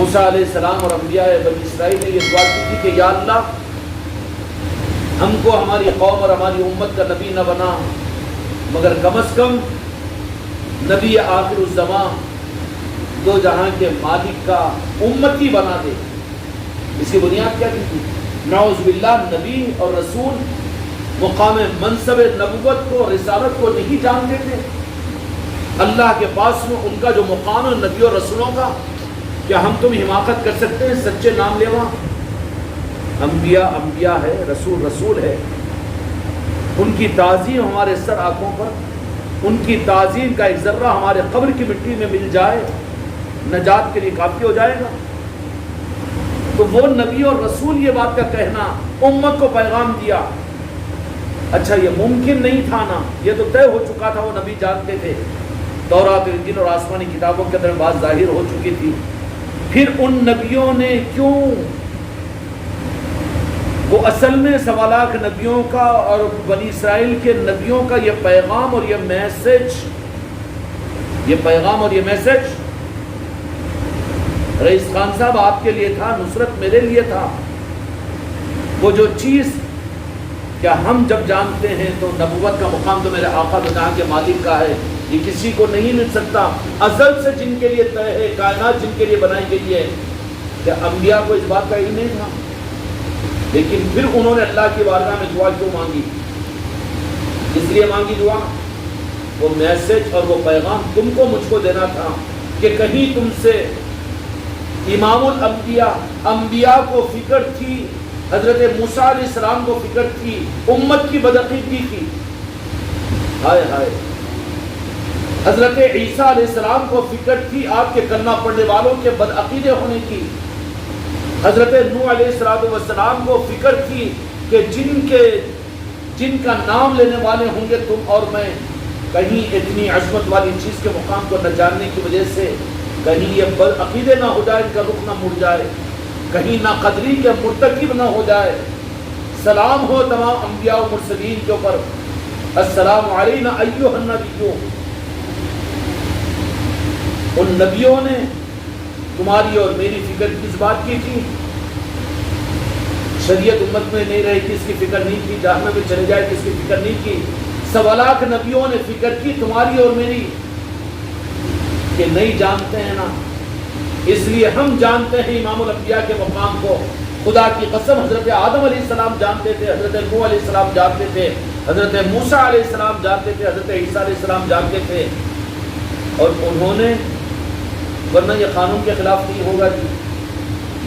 موسیٰ علیہ السلام اور انبیاء بنی اسرائیل نے یہ دعا کی تھی کہ یا اللہ ہم کو ہماری قوم اور ہماری امت کا نبی نہ بنا، مگر کم از کم نبی آخر الزمان دو جہاں کے مالک کا امتی بنا دے۔ اس کی بنیاد کیا تھی؟ نعوذ باللہ نبی اور رسول مقام منصب نبوت کو رسالت کو نہیں جانتے تھے، اللہ کے پاس میں ان کا جو مقام ہے نبی اور رسولوں کا، کیا ہم تم حماقت کر سکتے ہیں سچے نام لیوا؟ انبیاء انبیاء ہے، رسول رسول ہے، ان کی تعظیم ہمارے سر آنکھوں پر، ان کی تعظیم کا ایک ذرہ ہمارے قبر کی مٹی میں مل جائے نجات کے لیے کافی ہو جائے گا۔ تو وہ نبی اور رسول یہ بات کا کہنا، امت کو پیغام دیا۔ اچھا یہ ممکن نہیں تھا نا، یہ تو طے ہو چکا تھا، وہ نبی جانتے تھے، تورات انجیل اور آسمانی کتابوں کے اندر بات ظاہر ہو چکی تھی۔ پھر ان نبیوں نے کیوں، وہ اصل میں 1.25 لاکھ نبیوں کا اور بنی اسرائیل کے نبیوں کا یہ پیغام اور یہ میسج، یہ پیغام اور یہ میسج رئیس خان صاحب آپ کے لیے تھا، نصرت میرے لیے تھا۔ وہ جو چیز، کیا ہم جب جانتے ہیں تو نبوت کا مقام تو میرے آقا تو جہاں کے مالک کا ہے، یہ کسی کو نہیں مل سکتا، ازل سے جن کے لیے طے ہے، کائنات جن کے لیے بنائی گئی ہے۔ کیا انبیاء کو اس بات کا علم نہیں تھا؟ لیکن پھر انہوں نے اللہ کی بارگاہ میں دعا کیوں مانگی؟ اس لیے مانگی دعا، وہ میسج اور وہ پیغام تم کو مجھ کو دینا تھا کہ کہیں تم سے امام الانبیاء، انبیاء کو فکر تھی، حضرت موسیٰ علیہ السلام کو فکر تھی، امت کی بدعقیدگی کی، ہائے ہائے، حضرت عیسیٰ علیہ السلام کو فکر تھی آپ کے کلمہ پڑھنے والوں کے بدعقیدے ہونے کی، حضرت نوح علیہ السلام کو فکر تھی کہ جن کا نام لینے والے ہوں گے تم اور میں، کہیں اتنی عظمت والی چیز کے مقام کو نہ جاننے کی وجہ سے کہیں یہ بدعقیدے نہ ہو جائے، ان کا رخ نہ مڑ جائے، کہیں نہ قدری کے مرتکب نہ ہو جائے۔ سلام ہو تمام انبیاء و مرسلین کے اوپر، السلام علینا ایھا النبیو۔ ان نبیوں نے تمہاری اور میری فکر کس بات کی تھی؟ شریعت امت میں نہیں رہے کس کی فکر نہیں کی، جہنم میں چلے جائے کس کی فکر نہیں کی؟ 1.25 لاکھ نبیوں نے فکر کی تمہاری اور میری، کہ نہیں جانتے ہیں نا، اس لیے ہم جانتے ہیں امام الانبیاء کے مقام کو۔ خدا کی قسم حضرت آدم علیہ السلام جانتے تھے، حضرت نوح علیہ السلام جانتے تھے، حضرت موسیٰ علیہ السلام جانتے تھے، حضرت عیسیٰ علیہ السلام جانتے تھے، اور انہوں نے، ورنہ یہ قانون کے خلاف نہیں ہوگا جی،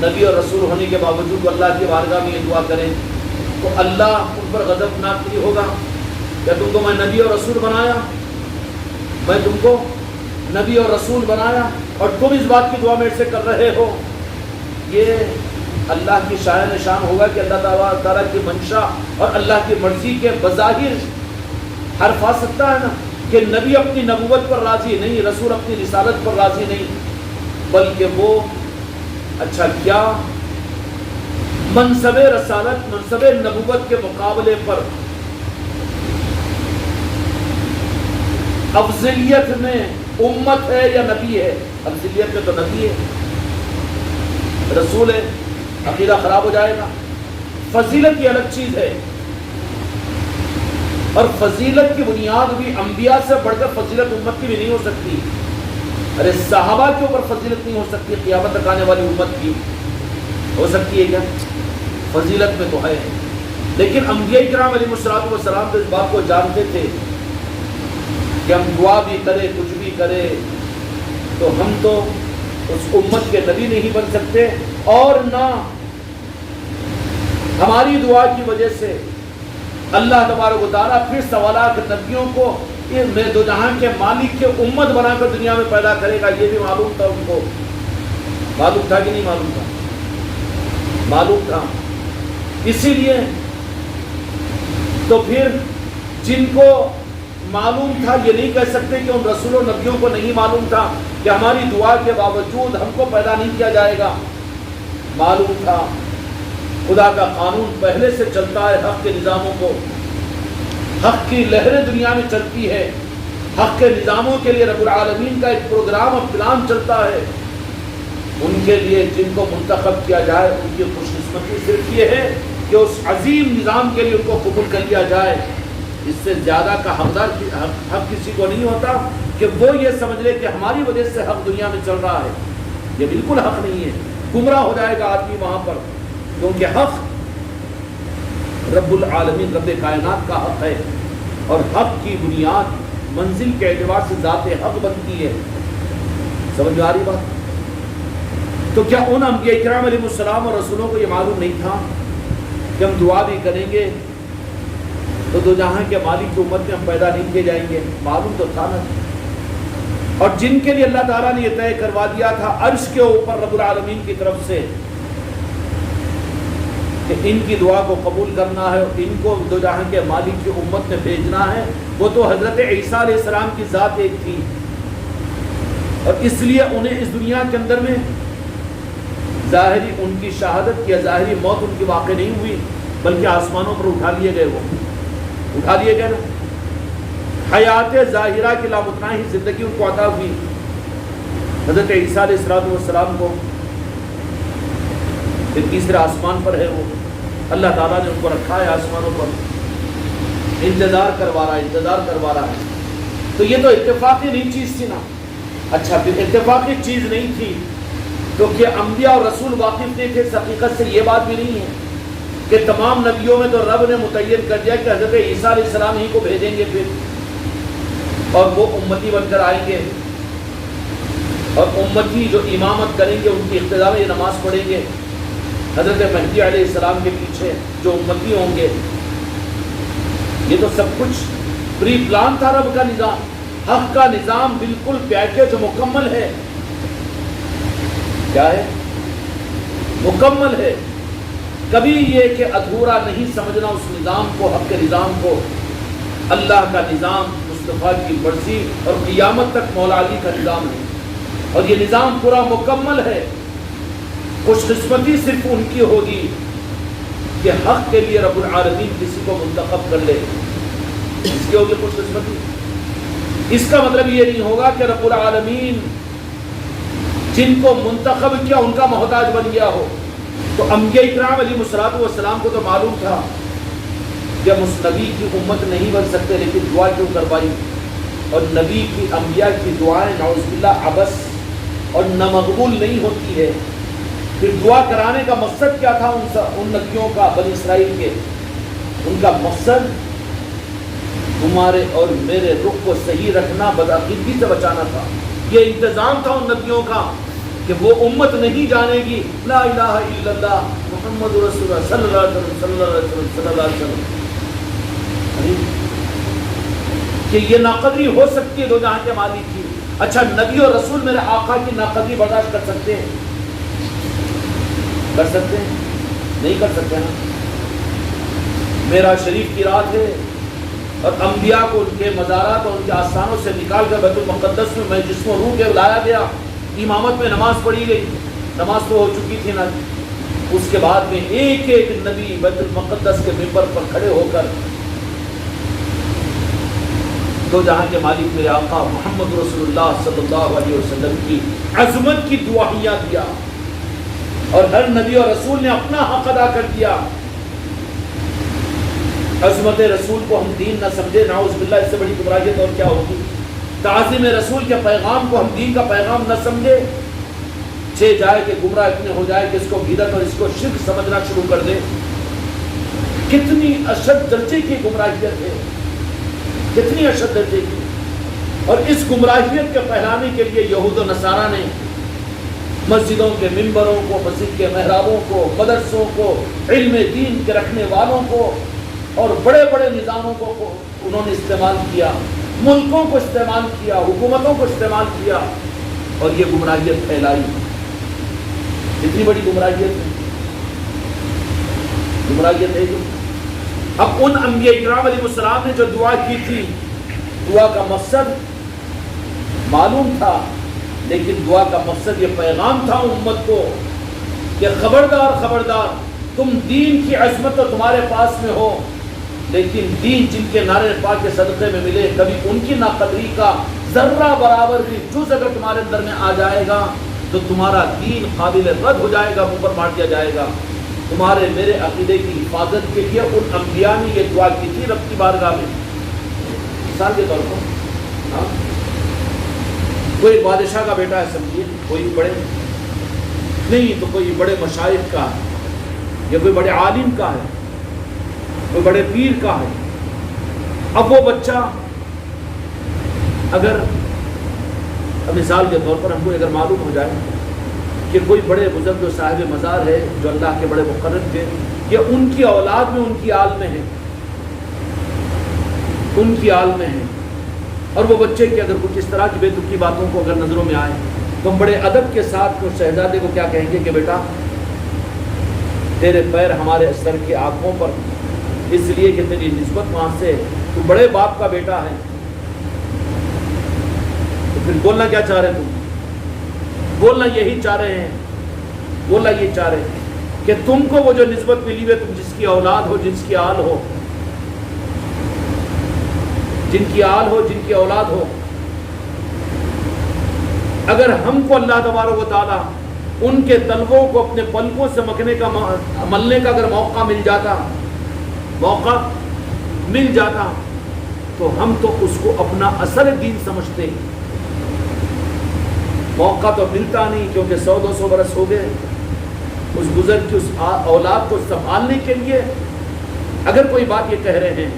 نبی اور رسول ہونے کے باوجود اللہ کی بارگاہ میں یہ دعا کریں تو اللہ ان پر غضب نہ نہیں ہوگا؟ کیا تم کو میں نبی اور رسول بنایا، میں تم کو نبی اور رسول بنایا اور تم اس بات کی دعا میرے سے کر رہے ہو؟ یہ اللہ کی شان نشان ہوگا کہ اللہ تعالیٰ کی منشا اور اللہ کی مرضی کے بظاہر حرف آ سکتا ہے نا، کہ نبی اپنی نبوت پر راضی نہیں، رسول اپنی رسالت پر راضی نہیں، بلکہ وہ اچھا کیا منصب رسالت، منصب نبوت کے مقابلے پر افضلیت میں امت ہے یا نبی ہے؟ افضلیت میں تو نبی ہے، رسول ہے، عقیدہ خراب ہو جائے گا۔ فضیلت کی الگ چیز ہے، اور فضیلت کی بنیاد بھی انبیاء سے بڑھ کر فضیلت امت کی بھی نہیں ہو سکتی۔ ارے صحابہ کے اوپر فضیلت نہیں ہو سکتی، قیامت تک آنے والی امت کی ہو سکتی ہے کیا؟ فضیلت میں تو ہے، لیکن انبیاء کرام علیہ السلام تو اس بات کو جانتے تھے کہ ہم دعا بھی کرے کچھ بھی کرے تو ہم تو اس امت کے نبی نہیں بن سکتے، اور نہ ہماری دعا کی وجہ سے اللہ تبارک و تعالیٰ پھر 1.25 لاکھ نبیوں کو میں دو جہاں کے مالک کے امت بنا کر دنیا میں پیدا کرے گا۔ یہ بھی معلوم تھا ان کو، معلوم تھا کہ نہیں معلوم تھا؟ معلوم تھا۔ اسی لیے تو پھر جن کو معلوم تھا یہ نہیں کہہ سکتے کہ ان رسول و نبیوں کو نہیں معلوم تھا کہ ہماری دعا کے باوجود ہم کو پیدا نہیں کیا جائے گا۔ معلوم تھا، خدا کا قانون پہلے سے چلتا ہے، حق کے نظاموں کو، حق کی لہریں دنیا میں چلتی ہے، حق کے نظاموں کے لیے رب العالمین کا ایک پروگرام اور پلان چلتا ہے۔ ان کے لیے جن کو منتخب کیا جائے ان کی خوش قسمتی صرف یہ ہے کہ اس عظیم نظام کے لیے ان کو قبول کر لیا جائے. اس سے زیادہ کا حق کسی کو نہیں ہوتا کہ وہ یہ سمجھ لے کہ ہماری وجہ سے حق دنیا میں چل رہا ہے. یہ بالکل حق نہیں ہے. گمراہ ہو جائے گا آدمی وہاں پر، کیونکہ حق رب العالمین رب کائنات کا حق ہے، اور حق کی بنیاد منزل کے اعتبار سے ذات حق بنتی ہے. سمجھ میں آ رہی بات؟ تو کیا ان انبیاء کرام علیہ السلام اور رسولوں کو یہ معلوم نہیں تھا کہ ہم دعا بھی کریں گے تو دو جہاں کے مالک کی امت میں ہم پیدا نہیں کیے جائیں گے؟ معلوم تو تھا نا. اور جن کے لیے اللہ تعالیٰ نے یہ طے کروا دیا تھا عرش کے اوپر رب العالمین کی طرف سے کہ ان کی دعا کو قبول کرنا ہے اور ان کو دو جہاں کے مالک کی امت میں بھیجنا ہے، وہ تو حضرت عیسیٰ علیہ السلام کی ذات ایک تھی، اور اس لیے انہیں اس دنیا کے اندر میں ظاہری ان کی شہادت یا ظاہری موت ان کی واقع نہیں ہوئی، بلکہ آسمانوں پر اٹھا لیے گئے. وہ اٹھا لیے گئے نا. حیات ظاہرہ کی لامتناہی زندگی ان کو عطا ہوئی. حضرت عیسیٰ علیہ السلام کو پھر تیسرے آسمان پر ہے، وہ اللہ تعالیٰ نے ان کو رکھا ہے آسمانوں پر، انتظار کروا رہا ہے. تو یہ تو اتفاقی نہیں چیز تھی نا. اچھا پھر اتفاقی چیز نہیں تھی تو کہ انبیاء اور رسول واقف نہیں تھے اس حقیقت سے؟ یہ بات بھی نہیں ہے کہ تمام نبیوں میں تو رب نے متعین کر دیا کہ حضرت عیسیٰ علیہ السلام ہی کو بھیجیں گے پھر، اور وہ امتی بن کر آئیں گے، اور امتی جو امامت کریں گے ان کی اقتداء میں یہ نماز پڑھیں گے حضرت مہدی علیہ السلام کے پیچھے جو امتی ہوں گے. یہ تو سب کچھ پری پلان تھا رب کا نظام. حق کا نظام بالکل پیکج مکمل ہے. کیا ہے؟ مکمل ہے. کبھی یہ کہ ادھورا نہیں سمجھنا اس نظام کو، حق کے نظام کو. اللہ کا نظام مصطفیٰ کی مرضی اور قیامت تک مولا علی کا نظام ہے، اور یہ نظام پورا مکمل ہے. خوش قسمتی صرف ان کی ہوگی کہ حق کے لیے رب العالمین کسی کو منتخب کر لے. اس کی ہوگی خوش قسمتی. اس کا مطلب یہ نہیں ہوگا کہ رب العالمین جن کو منتخب کیا ان کا محتاج بن گیا ہو. تو انبیاء اکرام علیہ السلام کو تو معلوم تھا کہ ہم اس نبی کی امت نہیں بن سکتے، لیکن دعا کیوں کروائی؟ اور نبی کی انبیاء کی دعائیں نعوذ باللہ عبث اور نامقبول نہیں ہوتی ہے. پھر دعا کرانے کا مقصد کیا تھا ان نبیوں کا، بنی اسرائیل کے؟ ان کا مقصد تمہارے اور میرے رخ کو صحیح رکھنا، بدعقیدگی سے بچانا تھا. یہ انتظام تھا ان نبیوں کا کہ وہ امت نہیں جانے گی لا الہ الا اللہ محمد رسول اللہ صلی اللہ علیہ وسلم صلی اللہ علیہ وسلم، کہ یہ ناقدری ہو سکتی ہے دو جہاں کے مالک کی. اچھا نبی اور رسول میرے آقا کی ناقدری برداشت کر سکتے ہیں؟ کر سکتے ہیں؟ نہیں کر سکتے نا. معراج شریف کی رات ہے اور انبیاء کو ان کے مزارات اور ان کے آستانوں سے نکال کر بیت المقدس میں جسم و روح کے لایا گیا. امامت میں نماز پڑھی گئی. نماز تو ہو چکی تھی نا. اس کے بعد میں ایک ایک نبی بیت المقدس کے منبر پر کھڑے ہو کر دو جہاں کے مالک میرے آقا محمد رسول اللہ صلی اللہ علیہ وسلم کی عظمت کی دعائیاں دیا، اور ہر نبی اور رسول نے اپنا حق ادا کر دیا. عظمت رسول کو ہم دین نہ سمجھے، نعوذ باللہ اس سے بڑی گمراہیت اور کیا ہوگی. تعظیم رسول کے پیغام کو ہم دین کا پیغام نہ سمجھے، چھے جائے کہ گمراہ اتنے ہو جائے کہ اس کو بدعت اور اس کو شرک سمجھنا شروع کر دے. کتنی اشد درجے کی گمراہیت ہے، کتنی اشد درجے کی. اور اس گمراہیت کے پھیلانے کے لیے یہود و نصارہ نے مسجدوں کے منبروں کو، مسجد کے محرابوں کو، مدرسوں کو، علم دین کے رکھنے والوں کو اور بڑے بڑے نظاموں کو انہوں نے استعمال کیا، ملکوں کو استعمال کیا، حکومتوں کو استعمال کیا، اور یہ گمراہیت پھیلائی. اتنی بڑی گمراہیت ہے، گمراہیت ہے. اب ان انبیاء اکرام علیہ السلام نے جو دعا کی تھی، دعا کا مقصد معلوم تھا، لیکن دعا کا مقصد یہ پیغام تھا امت کو کہ خبردار خبردار، تم دین کی عظمت تو تمہارے پاس میں ہو، لیکن دین جن کے نعرے پاک کے صدقے میں ملے، کبھی ان کی ناقدری کا ذرہ برابر بھی جز اگر تمہارے اندر میں آ جائے گا تو تمہارا دین قابل رد ہو جائے گا، منہ پر مار دیا جائے گا۔ تمہارے میرے عقیدے کی حفاظت کے لیے ان انبیاء نے یہ دعا کی تھی رب کی بارگاہ میں۔ مثال کے طور پر کوئی بادشاہ کا بیٹا ہے سمجھیے، کوئی بڑے نہیں تو کوئی بڑے مشائخ کا ہے، یا کوئی بڑے عالم کا ہے، کوئی بڑے پیر کا ہے۔ اب وہ بچہ اگر مثال کے طور پر ہم کو اگر معلوم ہو جائے کہ کوئی بڑے بزرگ جو صاحب مزار ہے، جو اللہ کے بڑے مقرب تھے، کہ ان کی اولاد میں ان کی آل میں ہے، ان کی آل میں ہے، اور وہ بچے کی اگر کچھ اس طرح کی بے تکی باتوں کو اگر نظروں میں آئے تو ہم بڑے ادب کے ساتھ اس شہزادے کو کیا کہیں گے کہ بیٹا تیرے پیر ہمارے سر کی آنکھوں پر، اس لیے کہ تیری نسبت وہاں سے، تو بڑے باپ کا بیٹا ہے۔ تو پھر بولنا کیا چاہ رہے تم؟ بولنا یہی چاہ رہے ہیں، بولنا یہ چاہ رہے ہیں کہ تم کو وہ جو نسبت ملی ہے، تم جس کی اولاد ہو، جس کی آل ہو، جن کی آل ہو، جن کی اولاد ہو، اگر ہم کو اللہ تبارک و تعالی ان کے طلبوں کو اپنے پلکوں سے ملنے کا اگر موقع مل جاتا تو ہم تو اس کو اپنا اثر دین سمجھتے۔ موقع تو ملتا نہیں، کیونکہ 100-200 برس ہو گئے اس بزرگ کی اس اولاد کو سنبھالنے کے لیے۔ اگر کوئی بات یہ کہہ رہے ہیں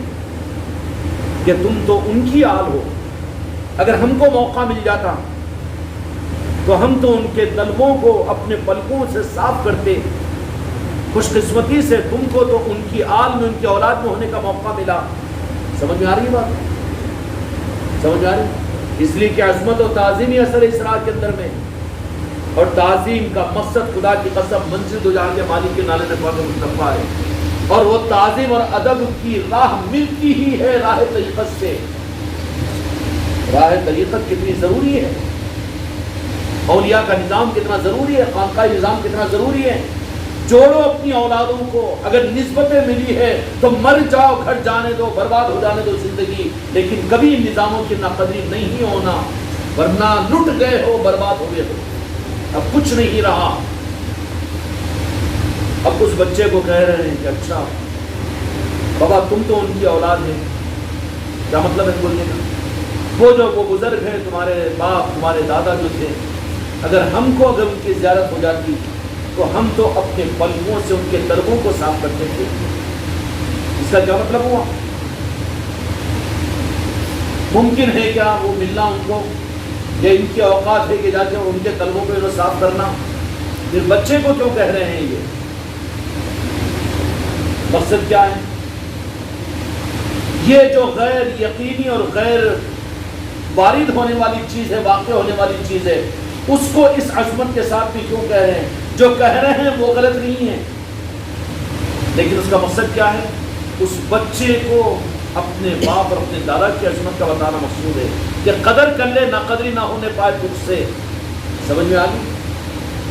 کہ تم تو ان کی آل ہو، اگر ہم کو موقع مل جاتا تو ہم تو ان کے طلبوں کو اپنے پلکوں سے صاف کرتے۔ خوش قسمتی سے تم کو تو ان کی آل میں، ان کی اولاد میں ہونے کا موقع ملا۔ سمجھ میں آ رہی ہے بات؟ سمجھ میں آ رہی؟ اس لیے کہ عظمت و تعظیمی اثر اسرار کے اندر میں، اور تعظیم کا مقصد خدا کی قسم منزل دو جہاں کے مالک کے نالے پاک مصطفیٰ ہے، اور وہ تعظیم اور ادب کی راہ ملتی ہی ہے راہ طریقت سے۔ راہ طریقت کتنی ضروری ہے، اولیاء کا نظام کتنا ضروری ہے، خانقاہی نظام کتنا ضروری ہے۔ جوڑو اپنی اولادوں کو، اگر نسبتیں ملی ہے تو مر جاؤ، گھر جانے دو، برباد ہو جانے دو زندگی، لیکن کبھی ان نظاموں کی ناقدری نہیں ہونا، ورنہ لٹ گئے ہو، برباد ہو گئے ہو، اب کچھ نہیں رہا۔ اب اس بچے کو کہہ رہے ہیں کہ اچھا بابا تم تو ان کی اولاد ہے، کیا مطلب ہے بولنے کا؟ وہ بزرگ ہیں، تمہارے باپ تمہارے دادا جو تھے، اگر ہم کو اگر ان کی زیارت ہو جاتی تو ہم تو اپنے پلکوں سے ان کے طلبوں کو صاف کرتے تھے۔ اس کا کیا مطلب ہوا؟ ممکن ہے کیا وہ ملنا ان کو، یا ان کی اوقات ہے کہ جا کے ان کے طلبوں کو انہیں صاف کرنا؟ پھر بچے کو کیوں کہہ رہے ہیں؟ یہ مقصد کیا ہے؟ یہ جو غیر یقینی اور غیر وارد ہونے والی چیز ہے، واقع ہونے والی چیز ہے، اس کو اس عظمت کے ساتھ بھی کیوں کہہ رہے ہیں؟ جو کہہ رہے ہیں وہ غلط نہیں ہے، لیکن اس کا مقصد کیا ہے؟ اس بچے کو اپنے باپ اور اپنے دادا کی عظمت کا بتانا مقصود ہے کہ قدر کر لے، نہ قدری نہ ہونے پائے تجھ سے۔ سمجھ میں آ گئی؟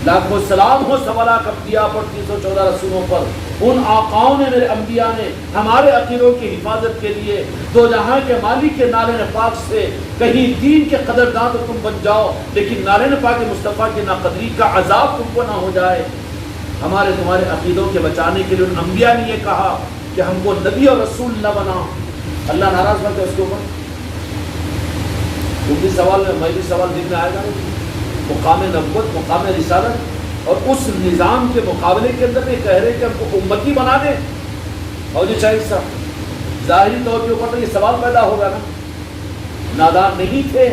لاکھوں سلام ہو سوالہ انبیاء پر، 314 رسولوں پر، ان آقاؤں نے، میرے انبیاء نے ہمارے عقیدوں کی حفاظت کے لیے دو جہاں کے مالک کے نالے پاک سے کہیں دین کے قدردان تو تم بن جاؤ، لیکن نالے پاک مصطفیٰ کی ناقدری کا عذاب تم کو نہ ہو جائے۔ ہمارے تمہارے عقیدوں کے بچانے کے لیے ان انبیاء نے یہ کہا کہ ہم کو نبی اور رسول نہ بنا۔ اللہ ناراض ہوتا ہے اس کے اوپر؟ تم بھی سوال میں بھی سوال دل میں آئے گا نہیں؟ مقام نبوت، مقام رسالت، اور اس نظام کے مقابلے کے اندر یہ کہہ رہے کہ ہم کو امتی بنا دیں۔ اور جو چاہیے صاحب ظاہری طور کے اوپر تو یہ سوال پیدا ہوگا نا، نادان نہیں تھے،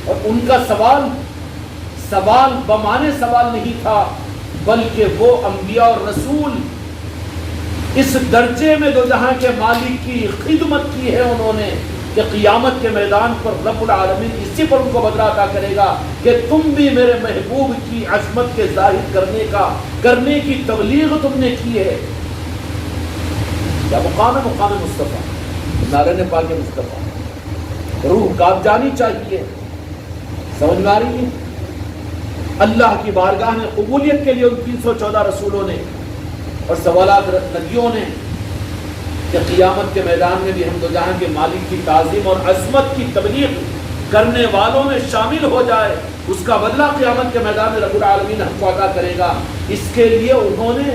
اور ان کا سوال بمانے سوال نہیں تھا، بلکہ وہ انبیاء اور رسول اس درجے میں دو جہاں کے مالک کی خدمت کی ہے انہوں نے کہ قیامت کے میدان پر رب العالمین اسی پر ان کو بدلہ عطا کرے گا کہ تم بھی میرے محبوب کی عظمت کے ظاہر کرنے کی تبلیغ تم نے کی ہے۔ کیا مقام ہے؟ مقام مصطفیٰ، نعرہ پاک مصطفیٰ، روح کانپ جانی چاہیے۔ سمجھ میں آ رہی ہے؟ اللہ کی بارگاہ میں قبولیت کے لیے ان 314 رسولوں نے اور سوالات نبیوں نے کہ قیامت کے میدان میں بھی ہم دو جہاں کے مالک کی تعظیم اور عظمت کی تبلیغ کرنے والوں میں شامل ہو جائے، اس کا بدلہ قیامت کے میدان میں رب العالمین ہم کو عطا کرے گا۔ اس کے لیے انہوں نے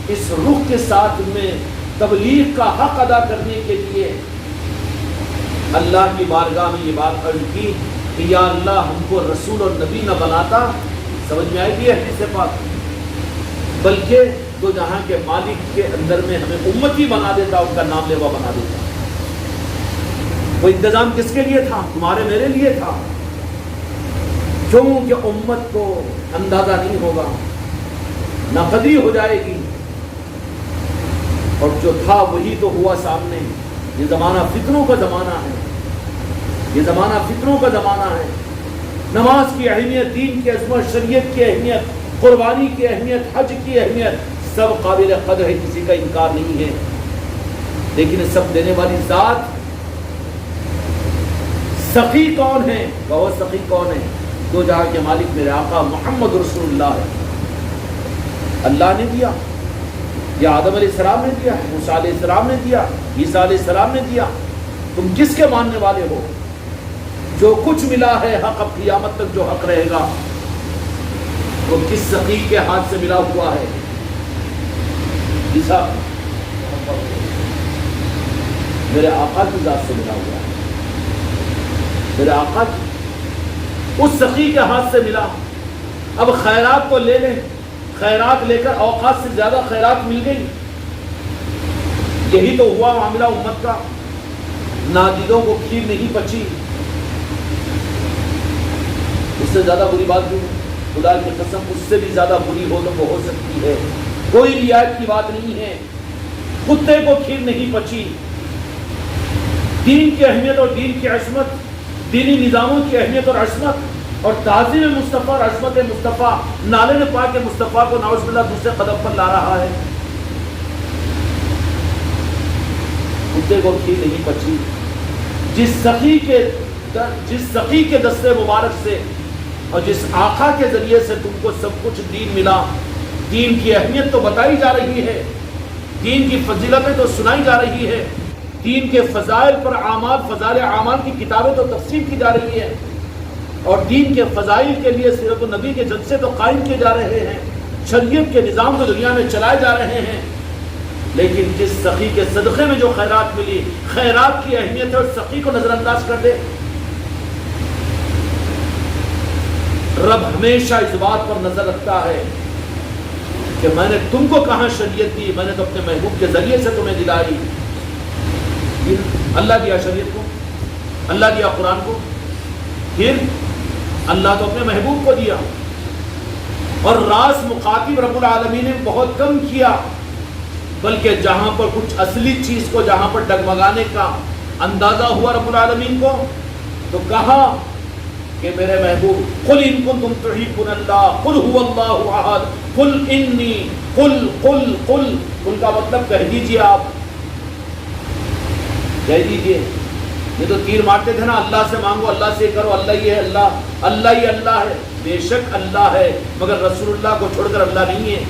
اس رخ کے ساتھ میں تبلیغ کا حق ادا کرنے کے لیے اللہ کی بارگاہ میں یہ بات عرض کی کہ یا اللہ ہم کو رسول اور نبی نہ بناتا، سمجھ میں آئے گی حدیث پاک، بلکہ تو جہاں کے مالک کے اندر میں ہمیں امتی بنا دیتا، ان کا نام لیوا بنا دیتا۔ وہ انتظام کس کے لیے تھا؟ تمہارے میرے لیے تھا، کیونکہ امت کو اندازہ نہیں ہوگا، ناقدری ہو جائے گی، اور جو تھا وہی تو ہوا سامنے۔ یہ زمانہ فتنوں کا زمانہ ہے، یہ زمانہ فتنوں کا زمانہ ہے۔ نماز کی اہمیت، دین کی عظمت، شریعت کی اہمیت، قربانی کی اہمیت، حج کی اہمیت سب قابل قدر ہے، کسی کا انکار نہیں ہے، لیکن سب دینے والی ذات سخی کون ہے؟ وہ سخی کون ہے؟ دو جہاں کے مالک میرے آقا محمد رسول اللہ ہے۔ اللہ نے دیا، یا آدم علیہ السلام نے دیا، موسیٰ علیہ السلام نے دیا، عیسیٰ علیہ السلام نے دیا۔ تم کس کے ماننے والے ہو؟ جو کچھ ملا ہے حق، اب قیامت تک جو حق رہے گا وہ کس سخی کے ہاتھ سے ملا ہوا ہے؟ عیسیٰ میرے آقا کی ذات سے ملا ہوا ہے، میرے آقا کی اس سخی کے ہاتھ سے ملا۔ اب خیرات کو لے لیں، خیرات لے کر اوقات سے زیادہ خیرات مل گئی، یہی تو ہوا معاملہ امت کا۔ نادیدوں کو کھیر نہیں پچی، اس سے زیادہ بری بات نہیں ہے، خدا کی قسم اس سے بھی زیادہ بری ہو تو وہ ہو سکتی ہے، کوئی رعایت کی بات نہیں ہے۔ کتے کو کھیر نہیں پچی۔ دین کی اہمیت اور دین کی عصمت، دینی نظاموں کی اہمیت اور عصمت اور تعظیم مصطفیٰ اور عصمت مصطفیٰ، نالے پاک مصطفیٰ کو نعوذ باللہ دوسرے قدم پر لا رہا ہے۔ کتے کو کھیر نہیں پچی۔ جس سخی کے دستے مبارک سے اور جس آقا کے ذریعے سے تم کو سب کچھ دین ملا، دین کی اہمیت تو بتائی جا رہی ہے، دین کی فضیلتیں تو سنائی جا رہی ہے، دین کے فضائل پر فضائل اعمال کی کتابیں تو تفسیر کی جا رہی ہے، اور دین کے فضائل کے لیے سیرت النبی کے جلسے تو قائم کیے جا رہے ہیں، شریعت کے نظام کو دنیا میں چلائے جا رہے ہیں، لیکن جس سخی کے صدقے میں جو خیرات ملی، خیرات کی اہمیت اور سخی کو نظر انداز کر دے۔ رب ہمیشہ اس بات پر نظر رکھتا ہے کہ میں نے تم کو کہاں شریعت دی، میں نے تو اپنے محبوب کے ذریعے سے تمہیں دلائی۔ اللہ دیا شریعت کو، اللہ دیا قرآن کو، پھر اللہ تو اپنے محبوب کو دیا، اور راز مخاطب رب العالمین نے بہت کم کیا، بلکہ جہاں پر کچھ اصلی چیز کو جہاں پر ڈگمگانے کا اندازہ ہوا رب العالمین کو، تو کہا کہ میرے محبوب قل ان کنتم تحبون اللہ قل هو اللہ احد قل انی قل کا مطلب کہہ دیجئے، آپ کہہ دیجئے۔ یہ تو تیر مارتے تھے نا، اللہ سے مانگو، اللہ سے کرو، اللہ ہی ہے، اللہ ہی اللہ ہے۔ بے شک اللہ ہے، مگر رسول اللہ کو چھوڑ کر اللہ نہیں ہے۔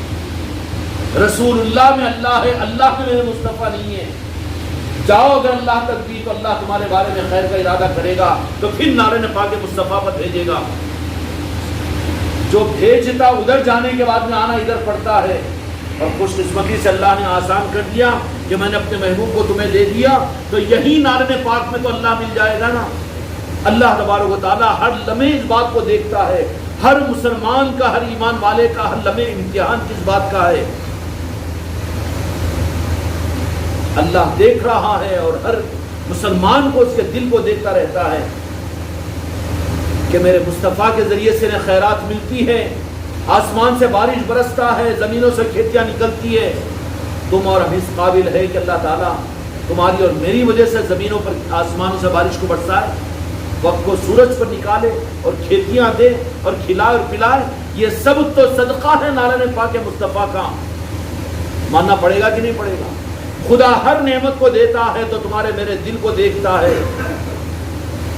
رسول اللہ میں اللہ ہے، اللہ میں میرے مصطفیٰ نہیں ہے۔ جاؤ اگر اللہ تک دی تو اللہ تمہارے بارے میں خیر کا ارادہ کرے گا، تو پھر نعرے پاک مصطفیٰ پر بھیجے گا۔ جو بھیجتا ادھر جانے کے بعد میں آنا ادھر پڑتا ہے، اور خوش قسمتی سے اللہ نے آسان کر دیا کہ میں نے اپنے محبوب کو تمہیں دے دیا، تو یہی نعرے پاک میں تو اللہ مل جائے گا نا۔ اللہ تبارک و تعالیٰ ہر لمحے اس بات کو دیکھتا ہے، ہر مسلمان کا، ہر ایمان والے کا ہر لمحے امتحان کس بات کا ہے، اللہ دیکھ رہا ہے، اور ہر مسلمان کو اس کے دل کو دیکھتا رہتا ہے کہ میرے مصطفیٰ کے ذریعے سے انہیں خیرات ملتی ہے، آسمان سے بارش برستا ہے، زمینوں سے کھیتیاں نکلتی ہے۔ تم اور ہم اس قابل ہے کہ اللہ تعالیٰ تمہاری اور میری وجہ سے زمینوں پر، آسمانوں سے بارش کو برسائے، وقت کو سورج پر نکالے اور کھیتیاں دے اور کھلائے اور پلائے۔ یہ سب تو صدقہ ہے نعرہ پاک مصطفیٰ کا۔ ماننا پڑے گا کہ نہیں پڑے گا؟ خدا ہر نعمت کو دیتا ہے تو تمہارے میرے دل کو دیکھتا ہے،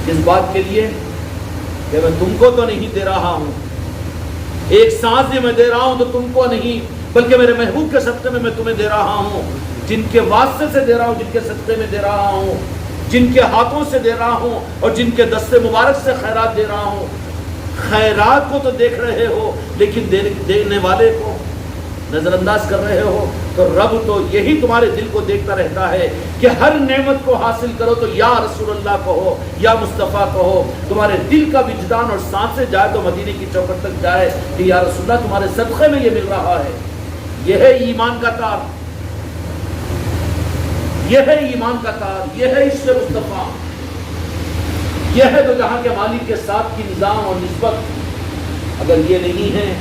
اس بات کے لیے کہ میں تم کو تو نہیں دے رہا ہوں، ایک سانس بھی میں دے رہا ہوں تو تم کو نہیں، بلکہ میرے محبوب کے صدقے میں تمہیں دے رہا ہوں، جن کے واسطے سے دے رہا ہوں، جن کے صدقے میں دے رہا ہوں، جن کے ہاتھوں سے دے رہا ہوں اور جن کے دست مبارک سے خیرات دے رہا ہوں، خیرات کو تو دیکھ رہے ہو لیکن دینے والے کو نظر انداز کر رہے ہو، تو رب تو یہی تمہارے دل کو دیکھتا رہتا ہے کہ ہر نعمت کو حاصل کرو تو یا رسول اللہ کہو، یا مصطفیٰ کہو، تمہارے دل کا وجدان اور سانسیں جائے تو مدینے کی چوکھٹ تک جائے کہ یا رسول اللہ تمہارے صدقے میں یہ مل رہا ہے۔ یہ ہے ایمان کا تار، یہ ہے ایمان کا تار، یہ ہے عشق مصطفیٰ، یہ ہے تو جہاں کے مالک کے ساتھ کی نظام اور نسبت۔ اگر یہ نہیں ہے،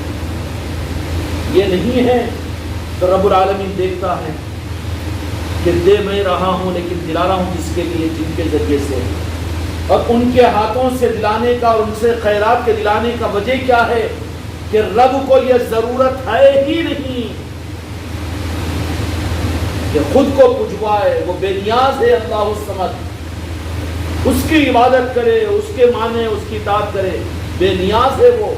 یہ نہیں ہے تو رب العالمین دیکھتا ہے کہ دے میں رہا ہوں لیکن دلا رہا ہوں جس کے لیے، جن کے ذریعے سے، اور ان کے ہاتھوں سے دلانے کا اور ان سے خیرات کے دلانے کا وجہ کیا ہے کہ رب کو یہ ضرورت ہے ہی نہیں کہ خود کو پجوائے، وہ بے نیاز ہے، اللہ الصمد، اس کی عبادت کرے، اس کے مانے، اس کی اطاعت کرے، بے نیاز ہے وہ۔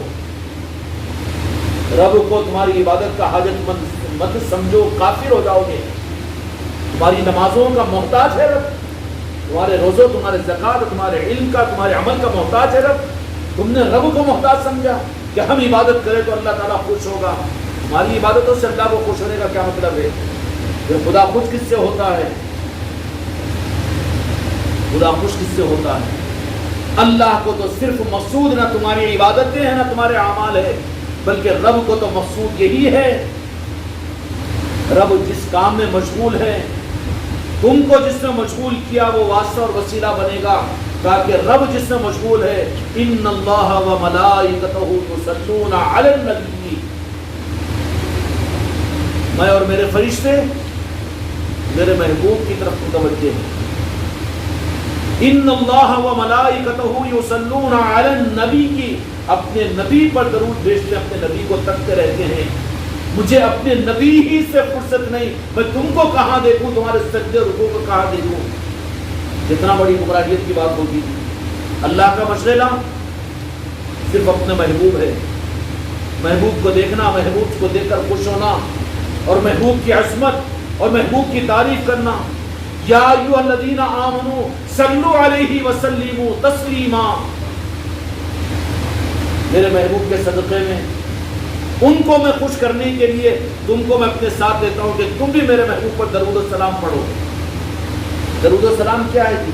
رب کو تمہاری عبادت کا حاجت مت سمجھو، کافر ہو جاؤ گے۔ تمہاری نمازوں کا محتاج ہے رب، تمہارے روزوں، تمہارے زکوٰۃ، تمہارے علم کا، تمہارے عمل کا محتاج ہے رب۔ تم نے رب کو محتاج سمجھا کہ ہم عبادت کریں تو اللہ تعالیٰ خوش ہوگا۔ تمہاری عبادتوں سے اللہ کو خوش ہونے کا کیا مطلب ہے؟ کہ خدا خوش کس سے ہوتا ہے؟ خدا خوش کس سے ہوتا ہے؟ اللہ کو تو صرف مقصود نہ تمہاری عبادتیں ہیں نہ تمہارے اعمال ہے، بلکہ رب کو تو مقصود یہی ہے۔ رب جس کام میں مشغول ہے، تم کو جس نے مشغول کیا وہ واسطہ اور وسیلہ بنے گا، تاکہ رب جس میں مشغول ہے، ان اللہ و ملائکتہ یصلون علی النبی، میں اور میرے فرشتے میرے محبوب کی طرف متوجہ ہیں۔ ان اللہ و ملائکتہ یصلون علی النبی کی، اپنے نبی پر درود بھیجتے، اپنے نبی کو تکتے رہتے ہیں۔ مجھے اپنے نبی ہی سے فرصت نہیں، میں تم کو کہاں دیکھوں، تمہارے سجدے رکوع کو کہاں دیکھوں؟ جتنا بڑی گمراہیت کی بات ہوگی۔ اللہ کا مشغلہ صرف اپنے محبوب ہے، محبوب کو دیکھنا، محبوب کو دیکھ کر خوش ہونا، اور محبوب کی عصمت اور محبوب کی تعریف کرنا۔ یا ایھا الذین آمنوا صلوا علیہ وسلموا تسلیما، میرے محبوب کے صدقے میں ان کو میں خوش کرنے کے لیے تم کو میں اپنے ساتھ دیتا ہوں کہ تم بھی میرے محبوب پر درود و سلام پڑھو۔ درود و سلام کیا ہے جی؟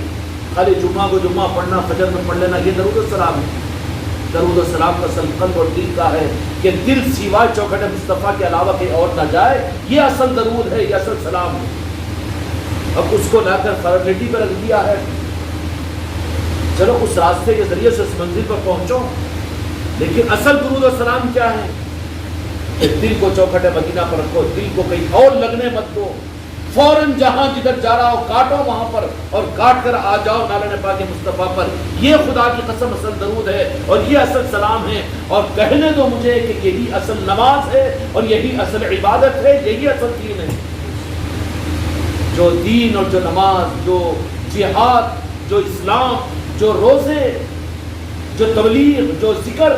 خالی جمعہ کو جمعہ پڑھنا، فجر میں پڑھ لینا، یہ درود و سلام ہے؟ درود و سلام کا اصل قلب اور دل کا ہے کہ دل سوائے چوکھٹ مصطفیٰ کے علاوہ کہیں اور نہ جائے، یہ اصل درود ہے، یہ اصل سلام ہے۔ اب اس کو لا کر فارمیلٹی پہ رکھ دیا ہے، چلو اس راستے کے ذریعے سے اس منزل پر پہنچو، لیکن اصل درود و سلام کیا ہے کہ دل کو چوکھٹ مدینہ پر رکھو، دل کو کہیں اور لگنے مت دو، فوراً جہاں جدھر جا رہا ہو کاٹو وہاں پر، اور کاٹ کر آ جاؤ نالے پاک مصطفیٰ پر۔ یہ خدا کی قسم اصل درود ہے اور یہ اصل سلام ہے، اور کہنے دو مجھے کہ یہی اصل نماز ہے اور یہی اصل عبادت ہے، یہی اصل دین ہے۔ جو دین اور جو نماز، جو جہاد، جو اسلام، جو روزے، جو تبلیغ، جو ذکر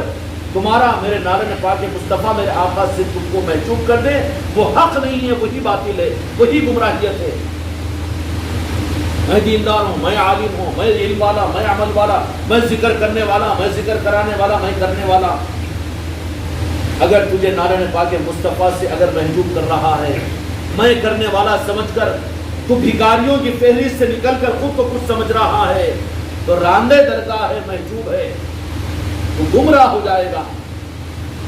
تمہارا میرے نعرہ پاک مصطفیٰ میرے آقا سے تم کو محجوب کر دے، وہ حق نہیں ہے، وہی باطل ہے، وہی گمراہیت ہے۔ میں دیندار ہوں، میں عالم ہوں، میں علم والا، میں عمل والا، میں ذکر کرنے والا، میں ذکر کرانے والا، میں کرنے والا۔ اگر تجھے نعرہ پاک مصطفیٰ سے اگر محجوب کر رہا ہے، میں کرنے والا سمجھ کر تو بھکاریوں کی فہرست سے نکل کر خود کو کچھ سمجھ رہا ہے، تو راندے درگاہ ہے، محجوب ہے، تو گمراہ ہو جائے گا۔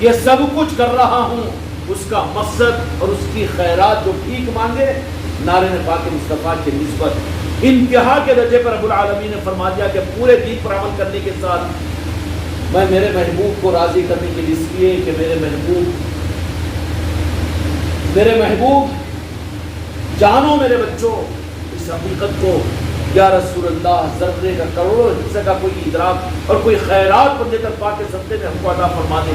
یہ سب کچھ کر رہا ہوں، اس کا مقصد اور اس کی خیرات جو بھیک مانگے، نعرہ پاک مصطفیٰ کی نسبت انتہا کے درجے پر رب العالمین نے فرما دیا کہ پورے دین پر عمل کرنے کے ساتھ میں میرے محبوب کو راضی کرنے کے لیے، اس لیے کہ میرے محبوب جانو میرے بچوں اس حقیقت کو، یا رسول اللہ ذرے کا کروڑوں حصے کا کوئی ادراک اور کوئی خیرات پر لے کر پاک سبتے میں ہم کو عطا فرما دے،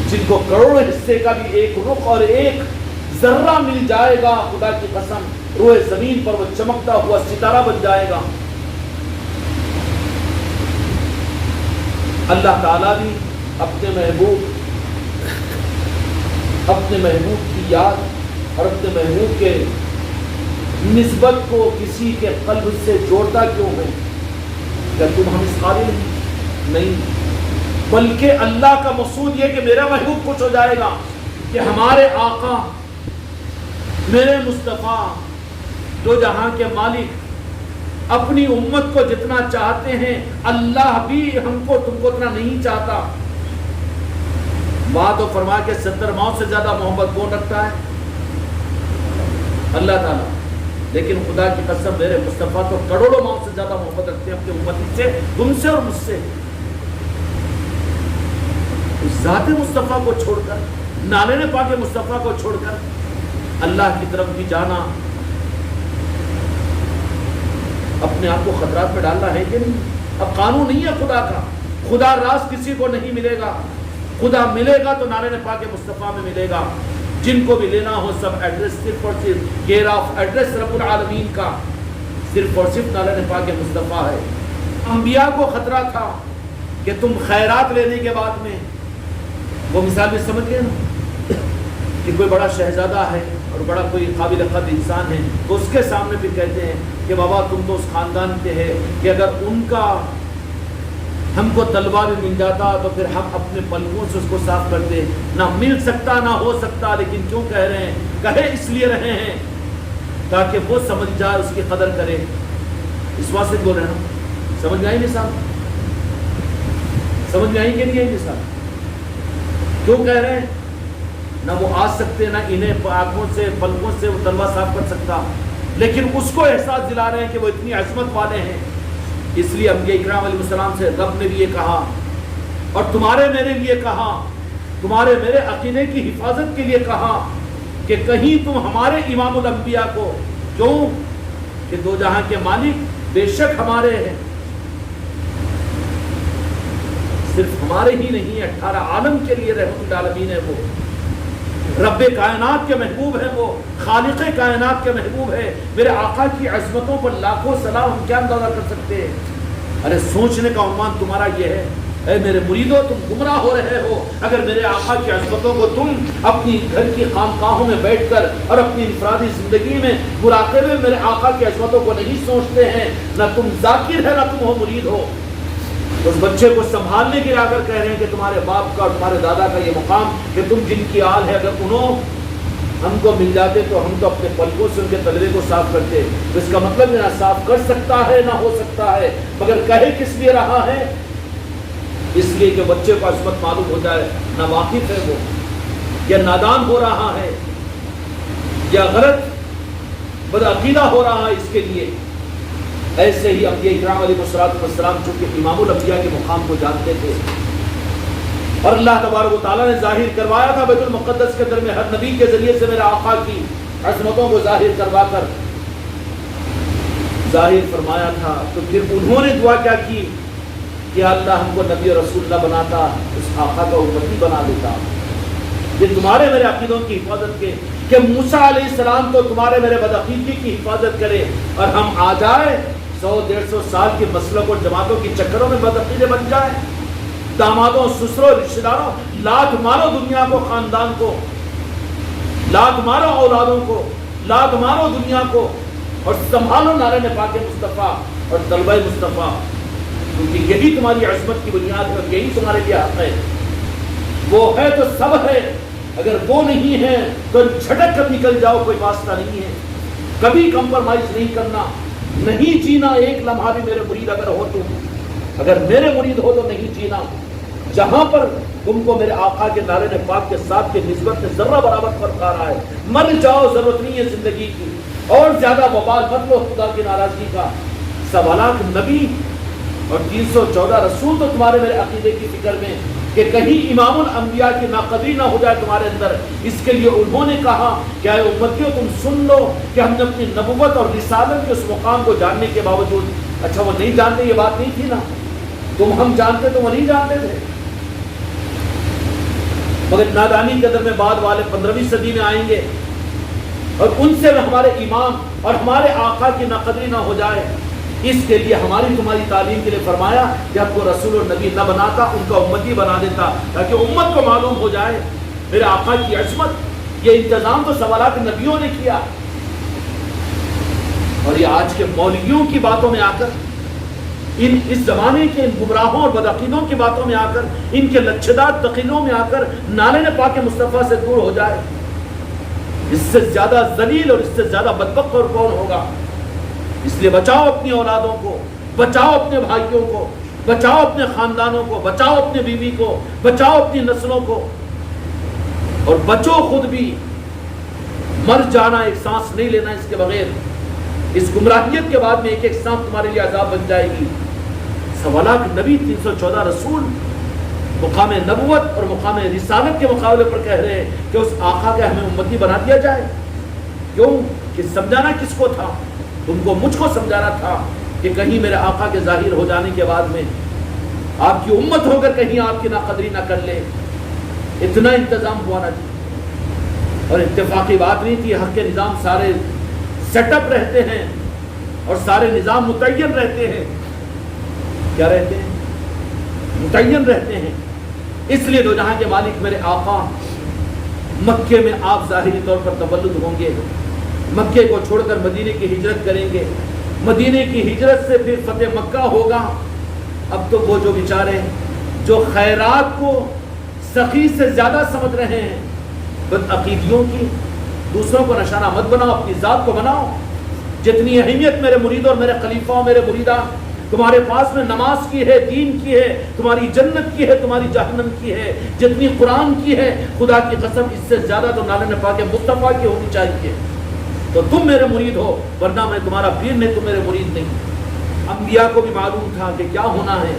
جن کو کروڑوں حصے کا بھی ایک رخ اور ایک ذرہ مل جائے گا، خدا کی قسم روئے زمین پر وہ چمکتا ہوا ستارہ بن جائے گا۔ اللہ تعالیٰ بھی اپنے محبوب کی یاد اور اپنے محبوب کے نسبت کو کسی کے قلب سے جوڑتا کیوں ہے؟ کیا تم ہم اس قابل نہیں؟ بلکہ اللہ کا مقصود یہ کہ میرا محبوب خوش ہو جائے گا کہ ہمارے آقا میرے مصطفیٰ دو جہاں کے مالک اپنی امت کو جتنا چاہتے ہیں اللہ بھی ہم کو تم کو اتنا نہیں چاہتا۔ بات تو فرما کے 70 ماؤں سے زیادہ محبت کون رکھتا ہے؟ اللہ تعالیٰ۔ لیکن خدا کی قسم میرے مصطفیٰ تو کروڑوں ماؤں سے زیادہ محبت رکھتے ہیں اپنی امتی سے، تم سے اور مجھ سے۔ اس ذات مصطفیٰ کو چھوڑ کر، نالے پاک مصطفیٰ کو چھوڑ کر اللہ کی طرف بھی جانا اپنے آپ کو خطرات میں ڈالنا ہے کہ نہیں؟ اب قانون نہیں ہے خدا کا، خدا راز کسی کو نہیں ملے گا، خدا ملے گا تو نالے پاک مصطفیٰ میں ملے گا۔ جن کو بھی لینا ہو سب ایڈریس صرف اور صرف کیئر آف ایڈریس رب العالمین کا صرف اور صرف نالے پاک مصطفیٰ ہے۔ انبیاء کو خطرہ تھا کہ تم خیرات لینے کے بعد میں، وہ مثال بھی سمجھ گئے نا کہ کوئی بڑا شہزادہ ہے اور بڑا کوئی قابل قدر انسان ہے تو اس کے سامنے بھی کہتے ہیں کہ بابا تم تو اس خاندان کے ہے کہ اگر ان کا ہم کو طلبہ بھی مل جاتا تو پھر ہم اپنے پلکوں سے اس کو صاف کرتے، نہ مل سکتا نہ ہو سکتا، لیکن کیوں کہہ رہے ہیں؟ کہے اس لیے رہے ہیں تاکہ وہ سمجھ جائے، اس کی قدر کرے، اس واسطے بول رہے ہیں۔ سمجھ میں آئی مثال؟ سمجھ میں آئی کہ نہیں آئی مثال؟ کیوں کہہ رہے ہیں؟ نہ وہ آ سکتے، نہ انہیں آنکھوں سے پلکوں سے وہ طلبہ صاف کر سکتا، لیکن اس کو احساس دلا رہے ہیں کہ وہ اتنی عظمت والے ہیں۔ اس لیے انبیاء اکرام علیہ السلام سے رب نے بھی یہ کہا اور تمہارے میرے لیے کہا، تمہارے میرے عقیدے کی حفاظت کے لیے کہا کہ کہیں تم ہمارے امام الانبیاء کو، کیوں کہ دو جہاں کے مالک بے شک ہمارے ہیں، صرف ہمارے ہی نہیں، 18 عالم کے لیے رحمت العالمین ہے، وہ رب کائنات کے محبوب ہے، وہ خالق کائنات کے محبوب ہے۔ میرے آقا کی عظمتوں پر لاکھوں سلام، ہم کیا اندازہ کر سکتے ہیں؟ ارے سوچنے کا عنوان تمہارا یہ ہے، اے میرے مریدو تم گمراہ ہو رہے ہو اگر میرے آقا کی عظمتوں کو تم اپنی گھر کی خانقاہوں میں بیٹھ کر اور اپنی انفرادی زندگی میں مراقبے میں میرے آقا کی عظمتوں کو نہیں سوچتے ہیں۔ نہ تم ذاکر ہے، نہ تم ہو مرید ہو۔ اس بچے کو سنبھالنے کے لیے آ کر کہہ رہے ہیں کہ تمہارے باپ کا اور تمہارے دادا کا یہ مقام کہ تم جن کی آل ہے، اگر انہوں ہم کو مل جاتے تو ہم تو اپنے پلکوں سے ان کے تلوے کو صاف کرتے۔ تو اس کا مطلب نہ صاف کر سکتا ہے نہ ہو سکتا ہے، مگر کہے کس لیے رہا ہے؟ اس لیے کہ بچے کو عظمت معلوم ہو جائے، نہ واقف ہے وہ، یا نادان ہو رہا ہے، یا غلط بدعقیدہ ہو رہا ہے اس کے لیے۔ ایسے ہی انبیاء اکرام علیہ السلام چونکہ امام الانبیاء کے مقام کو جانتے تھے اور اللہ تبارک و تعالیٰ نے ظاہر کروایا تھا بیت المقدس کے اندر میں ہر نبی کے ذریعے سے میرے آقا کی عظمتوں کو ظاہر کروا کر ظاہر فرمایا تھا، تو پھر انہوں نے دعا کیا کی کہ اللہ ہم کو نبی اور رسول نہ بناتا، اس آقا کا امتی بنا دیتا۔ یہ تمہارے میرے عقیدوں کی حفاظت کے کہ موسیٰ علیہ السلام تو تمہارے میرے بدعقیدگی کی حفاظت کرے اور ہم آ جائے 100-150 سال کے مسلک اور جماعتوں کی چکروں میں بدعقیدے بن جائے، دامادوں سسروں رشتہ داروں لات مارو دنیا کو، خاندان کو لات مارو، اولادوں کو لات مارو، دنیا کو، اور سنبھالو نعرہ پاک مصطفیٰ اور طلبہ مصطفیٰ، کیونکہ یہی تمہاری عظمت کی بنیاد ہے اور یہی تمہارے لیے حق ہے۔ وہ ہے تو سب ہے، اگر وہ نہیں ہے تو جھٹک کر نکل جاؤ، کوئی واسطہ نہیں ہے۔ کبھی کمپرمائز نہیں کرنا، نہیں جینا ایک لمحہ بھی میرے مرید اگر ہو تو، اگر میرے مرید ہو تو نہیں جینا۔ جہاں پر تم کو میرے آقا کے نعرہ پاک کے ساتھ کے نسبت میں ذرہ برابر فرق آ رہا ہے، مر جاؤ، ضرورت نہیں ہے زندگی کی، اور زیادہ وبال مت لو خدا کی ناراضگی کا۔ 1.25 لاکھ نبی اور 314 رسول تو تمہارے میرے عقیدے کی فکر میں کہ کہیں امام الانبیاء کی ناقدری نہ ہو جائے تمہارے اندر، اس کے لیے انہوں نے کہا کہ اے امتیوں تم سن لو کہ ہم نے اپنی نبوت اور رسالت کے اس مقام کو جاننے کے باوجود، اچھا وہ نہیں جانتے، یہ بات نہیں تھی نا، تم ہم جانتے تو وہ نہیں جانتے تھے، مگر نادانی کے اندر میں بعد والے 15ویں صدی میں آئیں گے اور ان سے ہمارے امام اور ہمارے آقا کی ناقدری نہ ہو جائے، اس کے لیے ہماری تمہاری تعلیم کے لیے فرمایا کہ آپ کو رسول اور نبی نہ بناتا، ان کا امتی بنا دیتا، تاکہ امت کو معلوم ہو جائے میرے آقا کی عظمت۔ یہ انتظام تو 1.25 لاکھ نبیوں نے کیا، اور یہ آج کے مولویوں کی باتوں میں آ کر، اس زمانے کے ان گمراہوں اور بدعقیدوں کی باتوں میں آ کر، ان کے لچھدار تقیدوں میں آ کر نالے پاک مصطفیٰ سے دور ہو جائے، اس سے زیادہ ذلیل اور اس سے زیادہ بدبخت اور کون ہوگا؟ اس لیے بچاؤ اپنی اولادوں کو، بچاؤ اپنے بھائیوں کو، بچاؤ اپنے خاندانوں کو، بچاؤ اپنے بیوی کو، بچاؤ اپنی نسلوں کو، اور بچو خود بھی۔ مر جانا، ایک سانس نہیں لینا اس کے بغیر، اس گمراہیت کے بعد میں ایک ایک سانس تمہارے لیے عذاب بن جائے گی۔ سوالات نبی 314 رسول مقام نبوت اور مقام رسالت کے مقابلے پر کہہ رہے ہیں کہ اس آقا کا ہمیں امتی بنا دیا جائے۔ کیوں کہ سمجھانا کس کو تھا؟ تم کو، مجھ کو سمجھانا تھا کہ کہیں میرے آقا کے ظاہر ہو جانے کے بعد میں آپ کی امت ہو کر کہیں آپ کی ناقدری نہ کر لے۔ اتنا انتظام ہوا نہ جی، اور اتفاقی بات نہیں تھی۔ حق کے نظام سارے سیٹ اپ رہتے ہیں اور سارے نظام متعین رہتے ہیں۔ کیا رہتے ہیں؟ متعین رہتے ہیں۔ اس لیے دو جہاں کے مالک میرے آقا، مکے میں آپ ظاہری طور پر تولد ہوں گے، مکے کو چھوڑ کر مدینے کی ہجرت کریں گے، مدینے کی ہجرت سے پھر فتح مکہ ہوگا۔ اب تو وہ جو بیچارے جو خیرات کو سخی سے زیادہ سمجھ رہے ہیں، بد عقیدیوں کی، دوسروں کو نشانہ مت بناؤ، اپنی ذات کو بناؤ۔ جتنی اہمیت میرے مرید اور میرے خلیفہ اور میرے مریدان تمہارے پاس میں نماز کی ہے، دین کی ہے، تمہاری جنت کی ہے، تمہاری جہنم کی ہے، جتنی قرآن کی ہے، خدا کی قسم اس سے زیادہ تو نالے پاک مصطفیٰ کی ہونی چاہیے۔ تو تم میرے مرید ہو، ورنہ میں تمہارا پیر نہیں، تم میرے مرید نہیں۔ انبیاء کو بھی معلوم تھا کہ کیا ہونا ہے۔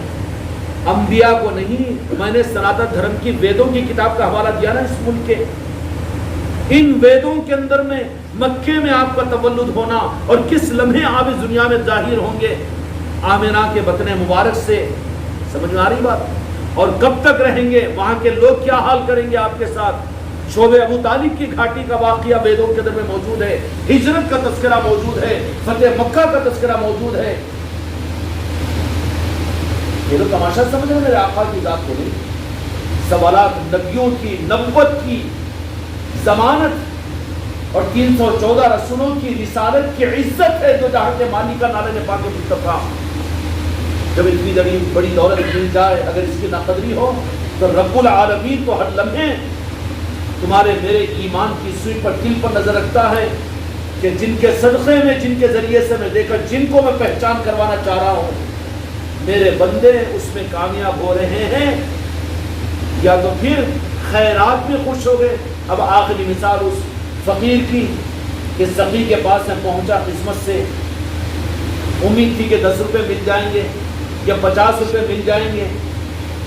انبیاء کو نہیں، میں نے سناتن دھرم کی ویدوں کی کتاب کا حوالہ دیا نا اس ملک کے، ان ویدوں کے اندر میں مکے میں آپ کا تولد ہونا اور کس لمحے آپ اس دنیا میں ظاہر ہوں گے، آمنہ کے بطن مبارک سے۔ سمجھ میں آ رہی بات؟ اور کب تک رہیں گے وہاں کے لوگ، کیا حال کریں گے آپ کے ساتھ؟ شعب ابو طالب کی گھاٹی کا واقعہ ویدوں کے اندر میں موجود ہے، ہجرت کا تذکرہ موجود ہے، فتح مکہ کا تذکرہ موجود ہے۔ یہ تو تماشا سمجھ رہے میرے آقا کی ذات کو نہیں، سوالات نبیوں کی، نبوت کی ضمانت اور 314 رسولوں کی رسالت کی عزت ہے جو جہاں کے مالک کا نالے پاک مصطفیٰ۔ جب اتنی بڑی دولت مل جائے، اگر اس کی ناقدری ہو تو رب العالمین تو ہر لمحے تمہارے میرے ایمان کی سوئی پر، دل پر نظر رکھتا ہے کہ جن کے صدقے میں، جن کے ذریعے سے میں دیکھ کر جن کو میں پہچان کروانا چاہ رہا ہوں، میرے بندے اس میں کامیاب ہو رہے ہیں یا تو پھر خیرات میں خوش ہو گئے۔ اب آخری مثال اس فقیر کی کہ سخی کے پاس میں پہنچا، قسمت سے امید تھی کہ 10 روپے مل جائیں گے یا 50 روپے مل جائیں گے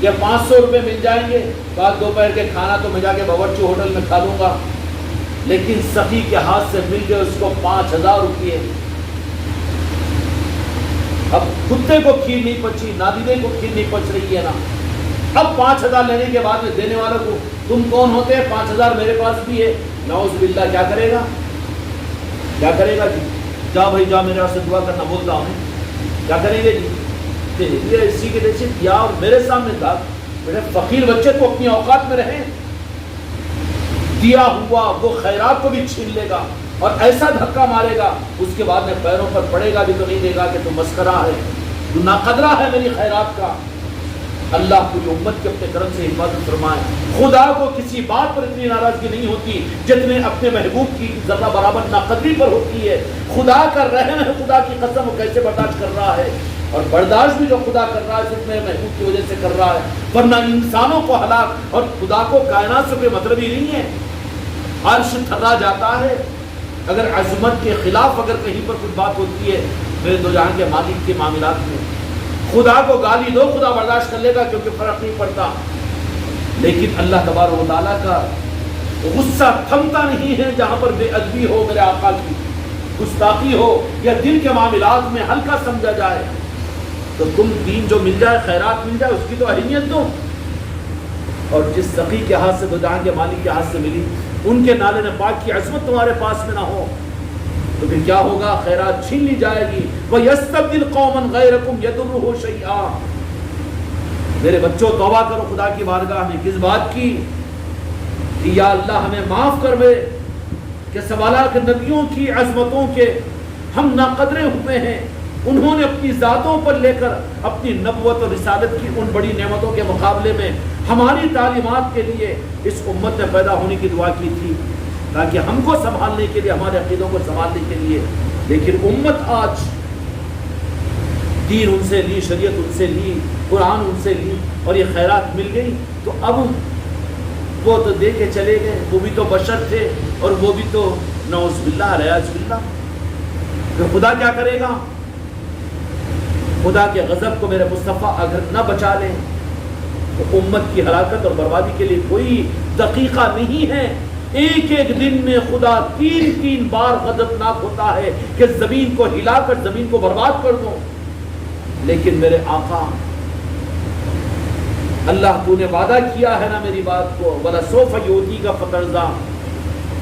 یا 500 روپے مل جائیں گے، بعد دوپہر کے کھانا تو میں جا کے باورچی ہوٹل میں کھا لوں گا، لیکن سخی کے ہاتھ سے مل گئے اس کو 5000 روپے۔ اب کتے کو کھیر نہیں پچی، نادیدے کو کھیر نہیں پچ رہی ہے نا، اب 5000 لینے کے بعد میں دینے والوں کو تم کون ہوتے ہیں؟ 5000 میرے پاس بھی ہے، نعوذ باللہ۔ کیا کرے گا؟ کیا کرے گا جی؟ جا بھائی جا، میرے واسطے دعا کرنا بولتا ہوں۔ کیا کریں گے جی؟ یہ اسی کے جیسے دیا اور میرے سامنے تھا، میرے فقیر بچے کو اپنی اوقات میں رہیں، دیا ہوا وہ خیرات کو بھی چھین لے گا اور ایسا دھکا مارے گا، اس کے بعد میں پیروں پر پڑے گا بھی تو نہیں دے گا کہ تو مسخرہ ہے، تو ناقدرہ ہے میری خیرات کا۔ اللہ پوری امت کے اپنے کرم سے حفاظت فرمائے۔ خدا کو کسی بات پر اتنی ناراضگی نہیں ہوتی جتنے اپنے محبوب کی ذرہ برابر ناقدری پر ہوتی ہے۔ خدا کا رحم ہے، خدا کی قسم وہ کیسے برداشت کر رہا ہے، اور برداشت بھی جو خدا کر رہا ہے صرف میرے محبوب کی وجہ سے کر رہا ہے، ورنہ انسانوں کو ہلاک اور خدا کو کائنات سے کوئی مطلب ہی نہیں ہے۔ عرش تھرا جاتا ہے اگر عظمت کے خلاف اگر کہیں پر کچھ بات ہوتی ہے میرے دو جہاں کے مالک کے معاملات میں۔ خدا کو گالی دو، خدا برداشت کر لے گا کیونکہ فرق نہیں پڑتا، لیکن اللہ تبارک و تعالیٰ کا غصہ تھمتا نہیں ہے جہاں پر بے ادبی ہو، میرے آقا کی گستاخی ہو یا دل کے معاملات میں ہلکا سمجھا جائے تو تم دین جو مل جائے، خیرات مل جائے، اس کی تو اہمیت دو۔ اور جس سخی کے ہاتھ سے دو جہاں کے مالک کے ہاتھ سے ملی، ان کے نالے پاک کی عظمت تمہارے پاس میں نہ ہو تو پھر کیا ہوگا؟ خیرات چھین لی جائے گی۔ وَيَسْتَبْدِلْ قَوْمًا غَيْرَكُمْ يَضُرُّهُ شَيْئًا۔ میرے بچوں توبہ کرو خدا کی بارگاہ میں، کس بات کی؟ یا اللہ ہمیں معاف کر دے کہ سوالات نبیوں کی عظمتوں کے ہم ناقدرے ہوئے ہیں. انہوں نے اپنی ذاتوں پر لے کر اپنی نبوت اور رسالت کی ان بڑی نعمتوں کے مقابلے میں ہماری تعلیمات کے لیے اس امت میں پیدا ہونے کی دعا کی تھی تاکہ ہم کو سنبھالنے کے لیے, ہمارے عقیدوں کو سنبھالنے کے لیے. لیکن امت آج دین ان سے لی, شریعت ان سے لی, قرآن ان سے لی اور یہ خیرات مل گئی تو اب وہ تو دے کے چلے گئے, وہ بھی تو بشر تھے اور وہ بھی تو نعوذ باللہ ریاض باللہ. پھر خدا کیا کرے گا؟ خدا کے غضب کو میرے مصطفیٰ اگر نہ بچا لیں تو امت کی ہلاکت اور بربادی کے لیے کوئی دقیقہ نہیں ہے. ایک ایک دن میں خدا 3 بار غضبناک ہوتا ہے کہ زمین کو ہلا کر زمین کو برباد کر دو. لیکن میرے آقا اللہ تو نے وعدہ کیا ہے نا میری بات کو, وَلَسَوْفَ يُعْطِيكَ فَتَرْضَىٰ,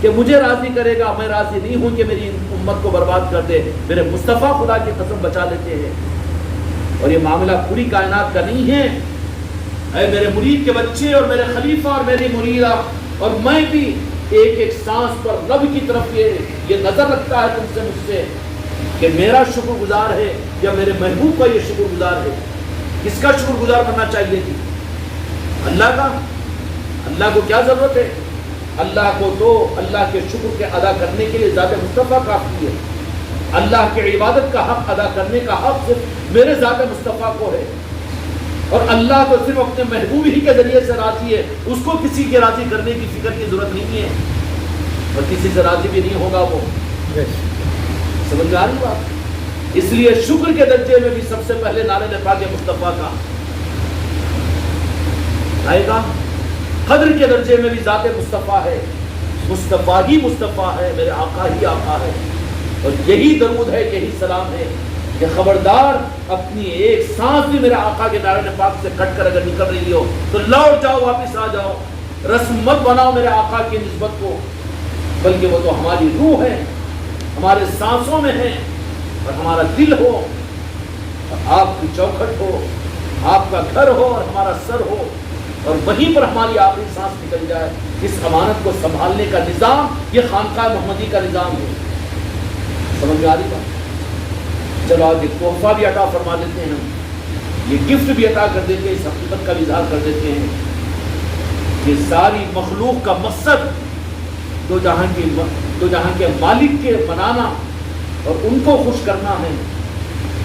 کہ مجھے راضی کرے گا, میں راضی نہیں ہوں کہ میری امت کو برباد کر دے. میرے مصطفیٰ خدا کی قسم بچا لیتے ہیں. اور یہ معاملہ پوری کائنات کا نہیں ہے. اے میرے مرید کے بچے اور میرے خلیفہ اور میری مریدہ اور میں بھی ایک ایک سانس پر رب کی طرف یہ نظر رکھتا ہے تم سے مجھ سے کہ میرا شکر گزار ہے یا میرے محبوب کا یہ شکر گزار ہے. کس کا شکر گزار بننا چاہیے جی؟ اللہ کا. اللہ کو کیا ضرورت ہے؟ اللہ کو تو اللہ کے شکر کے ادا کرنے کے لیے ذات مصطفیٰ کافی ہے. اللہ کی عبادت کا حق ادا کرنے کا حق صرف میرے ذات مصطفیٰ کو ہے. اور اللہ تو صرف اپنے محبوب ہی کے ذریعے سے راضی ہے, اس کو کسی کے راضی کرنے کی فکر کی ضرورت نہیں ہے اور کسی سے راضی بھی نہیں ہوگا وہ. سمجھ میں آ رہی بات؟ اس لیے شکر کے درجے میں بھی سب سے پہلے نعرہ پاک مصطفیٰ کا آئے گا. قدر کے درجے میں بھی ذات مصطفیٰ ہے. مصطفیٰ ہی مصطفیٰ ہے, میرے آقا ہی آقا ہے. اور یہی درود ہے, یہی سلام ہے کہ خبردار اپنی ایک سانس بھی میرے آقا کے نعرہ پاک سے کٹ کر اگر نکل رہی ہو تو لوٹ جاؤ, واپس آ جاؤ. رسم مت بناؤ میرے آقا کی نسبت کو, بلکہ وہ تو ہماری روح ہے, ہمارے سانسوں میں ہے اور ہمارا دل ہو اور آپ کی چوکھٹ ہو, آپ کا گھر ہو اور ہمارا سر ہو اور وہیں پر ہماری آخری سانس نکل جائے. اس امانت کو سنبھالنے کا نظام یہ خانقاہ محمدی کا نظام ہے. سمجھ میں آ رہی بات؟ چلو آج ایک تحفہ بھی عطا فرما دیتے ہیں, ہم یہ گفٹ بھی عطا کر دیتے ہیں, اس حقیقت کا بھی اظہار کر دیتے ہیں کہ ساری مخلوق کا مقصد دو جہاں کے مالک کے بنانا اور ان کو خوش کرنا ہے,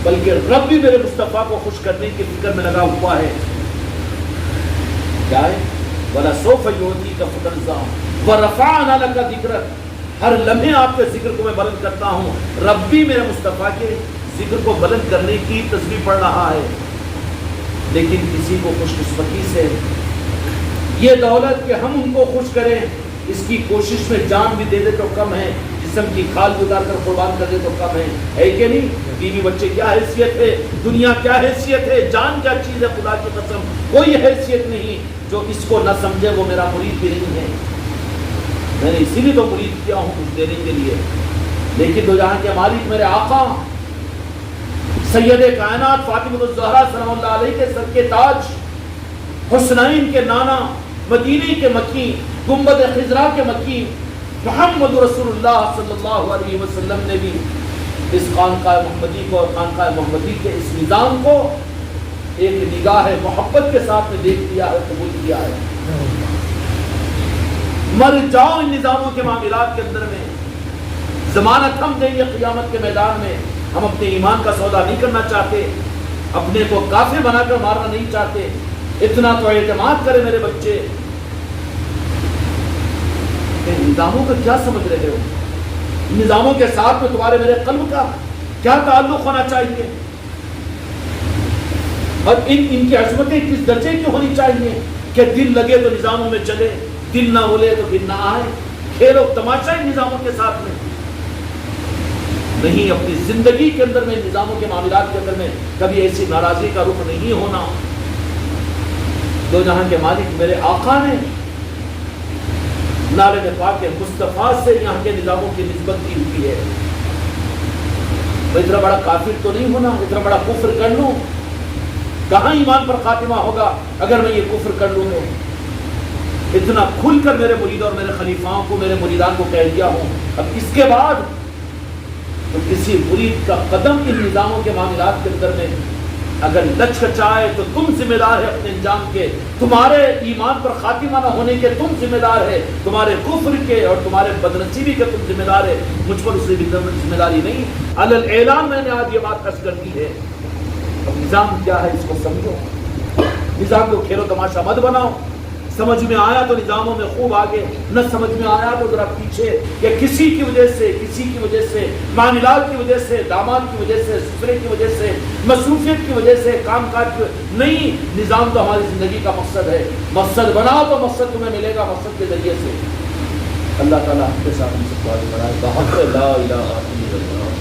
بلکہ رب بھی میرے مصطفیٰ کو خوش کرنے کی فکر میں لگا ہوا ہے. کیا ہے؟ وَلَسَوْفَ يُعْطِيكَ فَتَرْضَىٰ وَرَفَعْنَا لَكَ ذِكْرَكَ. ہر لمحے آپ کے ذکر کو میں بلند کرتا ہوں. رب بھی میرے مصطفیٰ کے ذکر کو بلند کرنے کی تسبیح پڑھ رہا ہے. لیکن کسی کو خوش قسمتی سے یہ دولت کہ ہم ان کو خوش کریں, اس کی کوشش میں جان بھی دے دے تو کم ہے, جسم کی کھال بھی اتار کر قربان کر دے تو کم ہے. ہے کہ نہیں؟ بیوی بچے کیا حیثیت ہے, دنیا کیا حیثیت ہے, جان کیا چیز ہے, خدا کی قسم کوئی حیثیت نہیں. جو اس کو نہ سمجھے وہ میرا مرید بھی نہیں ہے. میں نے اسی لیے تو مرید کیا ہوں کچھ دینے کے لیے. لیکن دو جہاں کے مالک میرے آقا سید کائنات فاطمہ الزہرا سلام اللہ علیہ کے سر کے تاج, حسنین کے نانا, مدینے کے مکی, گنبد خضرا کے مکی محمد رسول اللہ صلی اللہ علیہ وسلم نے بھی اس خانقاہ محمدی کو اور خانقاہ محمدی کے اس نظام کو ایک نگاہ محبت کے ساتھ میں دیکھ لیا ہے, قبول کیا ہے. مر جاؤ ان نظاموں کے معاملات کے اندر میں, ضمانت ہم دیں گے قیامت کے میدان میں. ہم اپنے ایمان کا سودا نہیں کرنا چاہتے, اپنے کو کافر بنا کر مارنا نہیں چاہتے. اتنا تو اعتماد کرے میرے بچے. نظاموں کا کیا سمجھ رہے ہو؟ نظاموں کے ساتھ میں تمہارے میرے قلب کا کیا تعلق ہونا چاہیے, اور ان کی عظمتیں کس درجے کی ہونی چاہیے کہ دل لگے تو نظاموں میں چلے, دل نہ بولے تو پھر نہ آئے. کھیلو تماشا ان نظاموں کے ساتھ میں نہیں. اپنی زندگی کے اندر میں نظاموں کے معاملات کے اندر میں کبھی ایسی ناراضی کا رخ نہیں ہونا. دو جہاں کے مالک میرے آقا نے نعرہ پاک مصطفیٰ سے یہاں کے نظاموں کی نسبت کی ہوئی ہے. اتنا بڑا کافر تو نہیں ہونا, اتنا بڑا کفر کر لوں, کہاں ایمان پر خاتمہ ہوگا اگر میں یہ کفر کر لوں تو. اتنا کھل کر میرے مرید اور میرے خلیفاؤں کو, میرے مریدان کو کہہ دیا ہوں. اب اس کے بعد تو کسی مرید کا قدم ان نظاموں کے معاملات کے اندر میں اگر لچکچائے تو تم ذمہ دار ہے اپنے انجام کے، تمہارے ایمان پر خاتمہ نہ ہونے کے تم ذمہ دار ہے، تمہارے کفر کے اور تمہارے بدنصیبی کے تم ذمہ دار ہے، مجھ پر اس کی ذمہ داری نہیں۔ علی الاعلان میں نے آج یہ بات کش کر دی ہے۔ اب نظام کیا ہے اس کو سمجھو، نظام کو کھیل و تماشا مت بناؤ۔ سمجھ میں آیا تو نظاموں میں خوب آگے، نہ سمجھ میں آیا تو ذرا پیچھے، کہ کسی کی وجہ سے معاملات کی وجہ سے، داماد کی وجہ سے، سسرے کی وجہ سے، مصروفیت کی وجہ سے، کام کاج کی نہیں، نظام تو ہماری زندگی کا مقصد ہے۔ مقصد بناؤ تو مقصد تمہیں ملے گا، مقصد کے ذریعے سے۔ اللہ تعالیٰ ہم کے ساتھ ہم سب کو آگے بڑھائے۔ بحق لا الہ الا اللہ۔